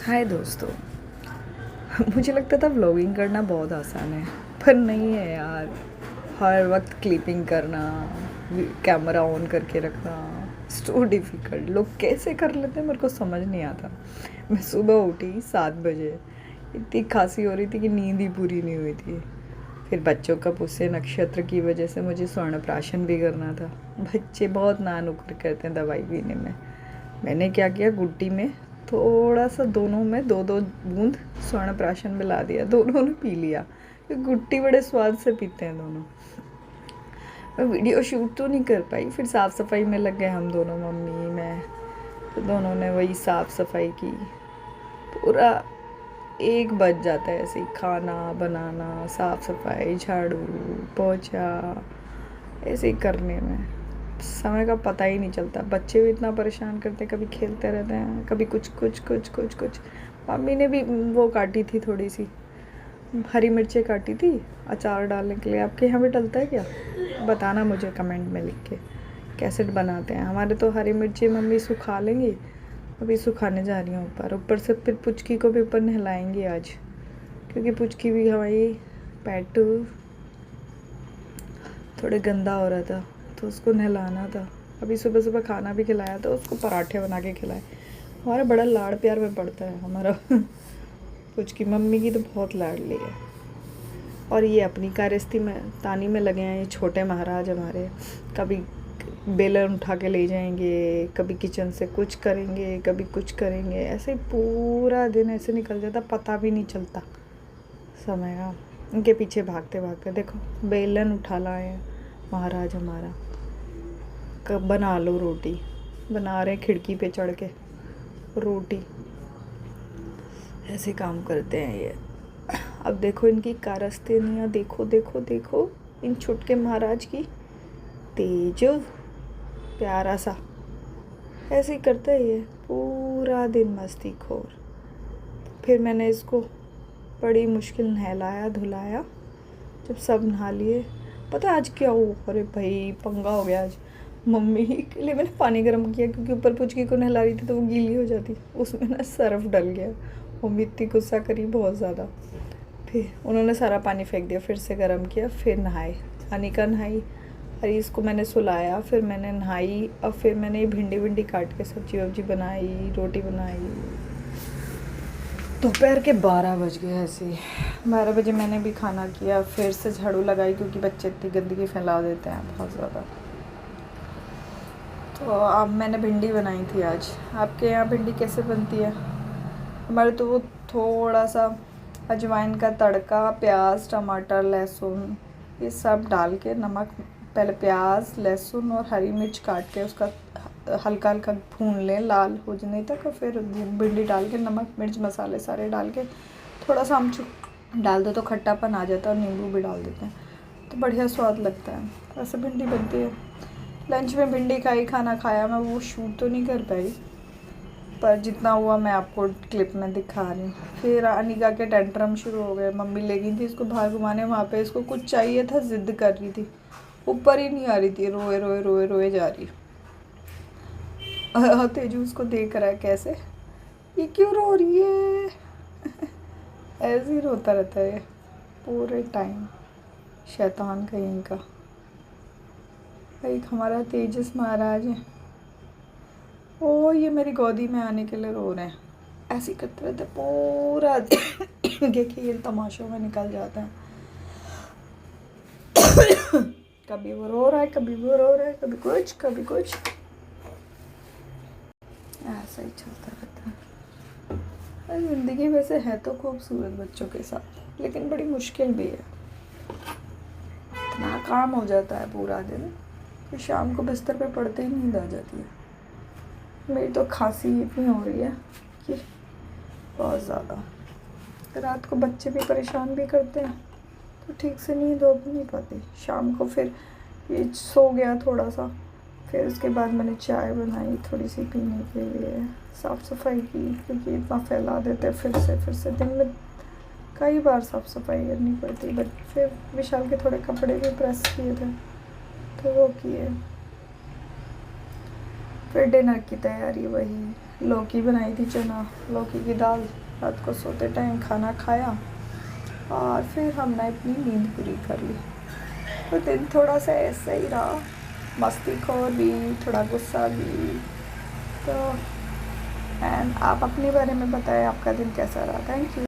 हाय दोस्तों। मुझे लगता था व्लॉगिंग करना बहुत आसान है, पर नहीं है यार। हर वक्त क्लिपिंग करना, कैमरा ऑन करके रखना, सो डिफ़िकल्ट। लोग कैसे कर लेते हैं मेरे को समझ नहीं आता। मैं सुबह उठी 7 बजे, इतनी खांसी हो रही थी कि नींद ही पूरी नहीं हुई थी। फिर बच्चों का पुष्य नक्षत्र की वजह से मुझे स्वर्णप्राशन भी करना था। बच्चे बहुत नानुकुर करते हैं दवाई पीने में। मैंने क्या किया, गुट्टी में थोड़ा सा दोनों में 2-2 बूंद स्वर्णप्राशन मिला दिया, दोनों ने पी लिया। गुट्टी बड़े स्वाद से पीते हैं दोनों। मैं वीडियो शूट तो नहीं कर पाई, फिर साफ़ सफाई में लग गए हम दोनों, मम्मी मैं। तो दोनों ने वही साफ़ सफाई की। पूरा 1 बज जाता है ऐसे ही, खाना बनाना, साफ़ सफाई, झाड़ू पोछा, ऐसे ही करने में समय का पता ही नहीं चलता। बच्चे भी इतना परेशान करते हैं, कभी खेलते रहते हैं, कभी कुछ। मम्मी ने भी वो काटी थी, थोड़ी सी हरी मिर्चें काटी थी अचार डालने के लिए। आपके यहाँ भी डलता है क्या? बताना मुझे कमेंट में लिख के कैसे बनाते हैं। हमारे तो हरी मिर्ची मम्मी सुखा लेंगी, अभी सुखाने जा रही हूँ ऊपर से। फिर पुचकी को भी ऊपर नहलाएंगी आज, क्योंकि पुचकी भी हमारी पेट थोड़े गंदा हो रहा था, तो उसको नहलाना था। अभी सुबह सुबह खाना भी खिलाया, तो उसको पराठे बना के खिलाए। हमारा बड़ा लाड़ प्यार में पड़ता है हमारा पुचकी। मम्मी की तो बहुत लाडली है। और ये अपनी कार्यस्थी में तानी में लगे हैं ये छोटे महाराज हमारे। कभी बेलन उठा के ले जाएंगे, कभी किचन से कुछ करेंगे, कभी कुछ करेंगे। ऐसे ही पूरा दिन ऐसे निकल जाता, पता भी नहीं चलता समय का। इनके पीछे भागते भागते देखो बेलन उठा लाए हैं महाराज हमारा। कब बना लो रोटी, बना रहे खिड़की पे चढ़ के रोटी। ऐसे काम करते हैं ये। अब देखो इनकी कारस्तेनियाँ, देखो इन छुटके महाराज की। तेज प्यारा सा ऐसे ही करता है ये, पूरा दिन मस्ती खोर। फिर मैंने इसको बड़ी मुश्किल नहलाया धुलाया। जब सब नहा लिए, पता है आज क्या हुआ? अरे भाई पंगा हो गया आज। मम्मी के लिए मैंने पानी गर्म किया, क्योंकि ऊपर पुचकी को नहला रही थी तो वो गीली हो जाती। उसमें ना सर्फ डल गया। मम्मी इतनी गुस्सा करी बहुत ज़्यादा। फिर उन्होंने सारा पानी फेंक दिया, फिर से गर्म किया, फिर नहाए। अनिका नहाई, अरे इसको मैंने सुलाया, फिर मैंने नहाई। और फिर मैंने भिंडी काट के सब्जी वब्जी बनाई, रोटी बनाई। दोपहर के 12 बज गए ऐसे ही। 12 बजे मैंने भी खाना किया, फिर से झाड़ू लगाई, क्योंकि बच्चे इतनी गंदगी फैला देते हैं बहुत ज़्यादा। तो अब मैंने भिंडी बनाई थी आज। आपके यहाँ भिंडी कैसे बनती है? हमारे तो वो थोड़ा सा अजवाइन का तड़का, प्याज टमाटर लहसुन ये सब डाल के, नमक, पहले प्याज लहसुन और हरी मिर्च काट के उसका हल्का हल्का भून लें लाल हो जाने तक। और फिर भिंडी डाल के नमक मिर्च मसाले सारे डाल के थोड़ा सा आमचूर डाल दो तो खट्टापन आ जाता है, और नींबू भी डाल देते हैं तो बढ़िया स्वाद लगता है। ऐसे भिंडी बनती है। लंच में भिंडी खाई, खाना खाया। मैं वो शूट तो नहीं कर पाई, पर जितना हुआ मैं आपको क्लिप में दिखा रही हूँ। फिर अनिका के टेंट्रम शुरू हो गए। मम्मी ले गई थी इसको बाहर घुमाने, वहाँ पे इसको कुछ चाहिए था, ज़िद कर रही थी, ऊपर ही नहीं आ रही थी, रोए जा रही। तेजू उसको देख रहा है कैसे, ये क्यों रो रही है ऐसे ही रोता रहता है पूरे टाइम, शैतान कहीं का। एक हमारा तेजस महाराज है, ओ ये मेरी गोदी में आने के लिए रो रहे हैं। ऐसे ही करते रहते पूरा दिन खेल तमाशों में निकल जाता है। कभी वो रो रहा है, कभी वो रो रहा है, कभी कुछ ऐसा ही चलता रहता है। ज़िंदगी वैसे है तो खूबसूरत बच्चों के साथ, लेकिन बड़ी मुश्किल भी है। इतना काम हो जाता है पूरा दिन कि शाम को बिस्तर पे पड़ते ही नींद आ जाती है। मेरी तो खांसी इतनी हो रही है कि बहुत ज़्यादा। रात को बच्चे भी परेशान भी करते हैं, तो ठीक से नींद हो भी नहीं पाती। शाम को फिर ये सो गया थोड़ा सा, फिर उसके बाद मैंने चाय बनाई थोड़ी सी पीने के लिए, साफ़ सफाई की, क्योंकि इतना फैला देते हैं। फिर से दिन में कई बार साफ़ सफाई करनी पड़ती। बट फिर विशाल के थोड़े कपड़े भी प्रेस किए थे तो वो किए। फिर डिनर की तैयारी वही, लौकी बनाई थी, चना लौकी की दाल, रात को सोते टाइम खाना खाया और फिर हमने अपनी नींद पूरी कर ली। तो दिन थोड़ा सा ऐसा ही रहा, मस्तीखोर भी, थोड़ा गुस्सा भी। तो एंड आप अपने बारे में बताएं, आपका दिन कैसा रहा। Thank you.